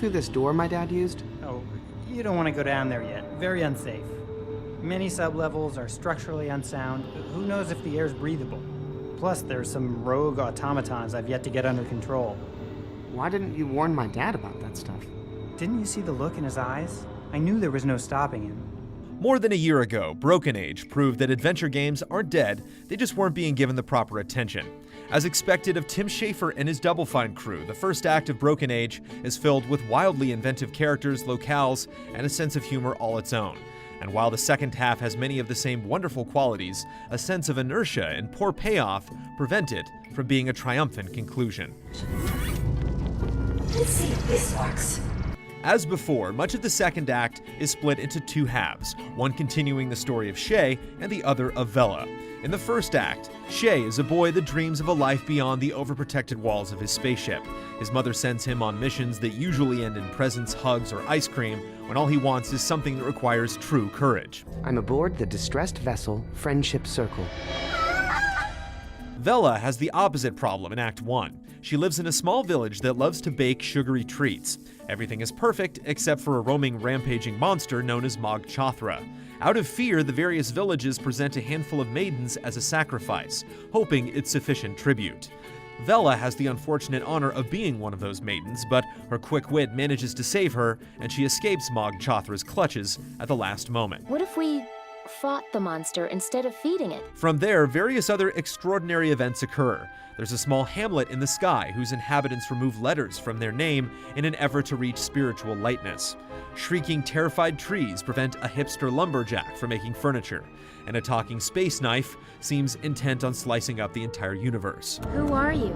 through this door my dad used? Oh, you don't want to go down there yet. Very unsafe. Many sublevels are structurally unsound. Who knows if the air's breathable? Plus, there's some rogue automatons I've yet to get under control. Why didn't you warn my dad about that stuff? Didn't you see the look in his eyes? I knew there was no stopping him. More than a year ago, Broken Age proved that adventure games aren't dead, they just weren't being given the proper attention. As expected of Tim Schafer and his Double Fine crew, the first act of Broken Age is filled with wildly inventive characters, locales, and a sense of humor all its own. And while the second half has many of the same wonderful qualities, a sense of inertia and poor payoff prevent it from being a triumphant conclusion. Let's see if this works. As before, much of the second act is split into two halves, one continuing the story of Shay and the other of Vela. In the first act, Shay is a boy that dreams of a life beyond the overprotected walls of his spaceship. His mother sends him on missions that usually end in presents, hugs, or ice cream, when all he wants is something that requires true courage. I'm aboard the distressed vessel, Friendship Circle. Vela has the opposite problem in Act 1. She lives in a small village that loves to bake sugary treats. Everything is perfect except for a roaming, rampaging monster known as Mog Chothra. Out of fear, the various villages present a handful of maidens as a sacrifice, hoping it's sufficient tribute. Vela has the unfortunate honor of being one of those maidens, but her quick wit manages to save her, and she escapes Mog Chothra's clutches at the last moment. What if we fought the monster instead of feeding it? From there, various other extraordinary events occur. There's a small hamlet in the sky whose inhabitants remove letters from their name in an effort to reach spiritual lightness. Shrieking, terrified trees prevent a hipster lumberjack from making furniture, and a talking space knife seems intent on slicing up the entire universe. Who are you?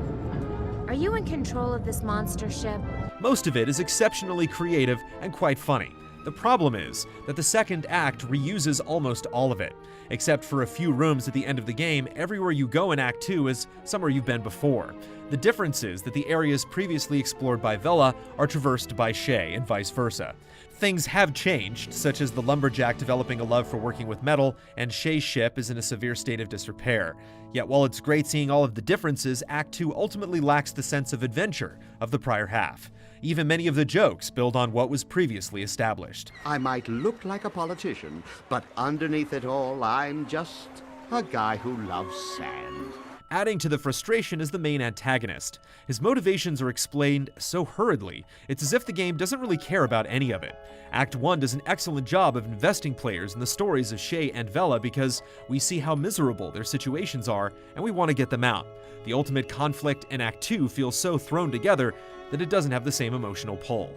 Are you in control of this monster ship? Most of it is exceptionally creative and quite funny. The problem is that the second act reuses almost all of it. Except for a few rooms at the end of the game, everywhere you go in Act 2 is somewhere you've been before. The difference is that the areas previously explored by Vela are traversed by Shay, and vice versa. Things have changed, such as the lumberjack developing a love for working with metal, and Shay's ship is in a severe state of disrepair. Yet while it's great seeing all of the differences, Act 2 ultimately lacks the sense of adventure of the prior half. Even many of the jokes build on what was previously established. I might look like a politician, but underneath it all, I'm just a guy who loves sand. Adding to the frustration is the main antagonist. His motivations are explained so hurriedly, it's as if the game doesn't really care about any of it. Act 1 does an excellent job of investing players in the stories of Shay and Vela because we see how miserable their situations are and we want to get them out. The ultimate conflict in Act 2 feels so thrown together that it doesn't have the same emotional pull.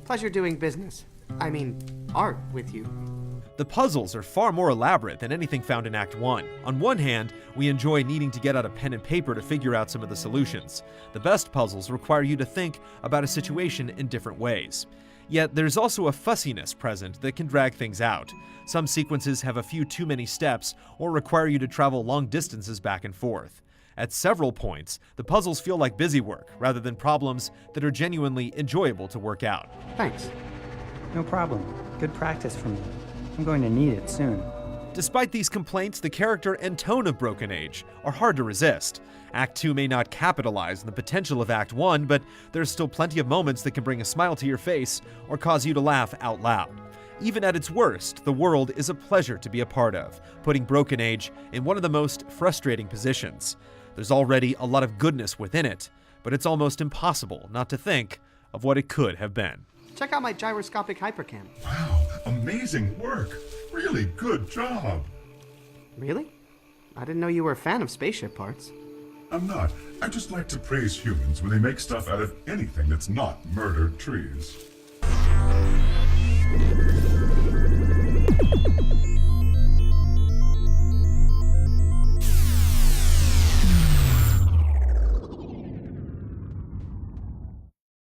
Pleasure doing business. I mean, art with you. The puzzles are far more elaborate than anything found in Act 1. On one hand, we enjoy needing to get out a pen and paper to figure out some of the solutions. The best puzzles require you to think about a situation in different ways. Yet there's also a fussiness present that can drag things out. Some sequences have a few too many steps or require you to travel long distances back and forth. At several points, the puzzles feel like busy work rather than problems that are genuinely enjoyable to work out. Thanks. No problem. Good practice for me. I'm going to need it soon. Despite these complaints, the character and tone of Broken Age are hard to resist. Act 2 may not capitalize on the potential of Act 1, but there's still plenty of moments that can bring a smile to your face or cause you to laugh out loud. Even at its worst, the world is a pleasure to be a part of, putting Broken Age in one of the most frustrating positions. There's already a lot of goodness within it, but it's almost impossible not to think of what it could have been. Check out my gyroscopic hypercam. Wow, amazing work. Really good job. Really? I didn't know you were a fan of spaceship parts. I'm not. I just like to praise humans when they make stuff out of anything that's not murdered trees.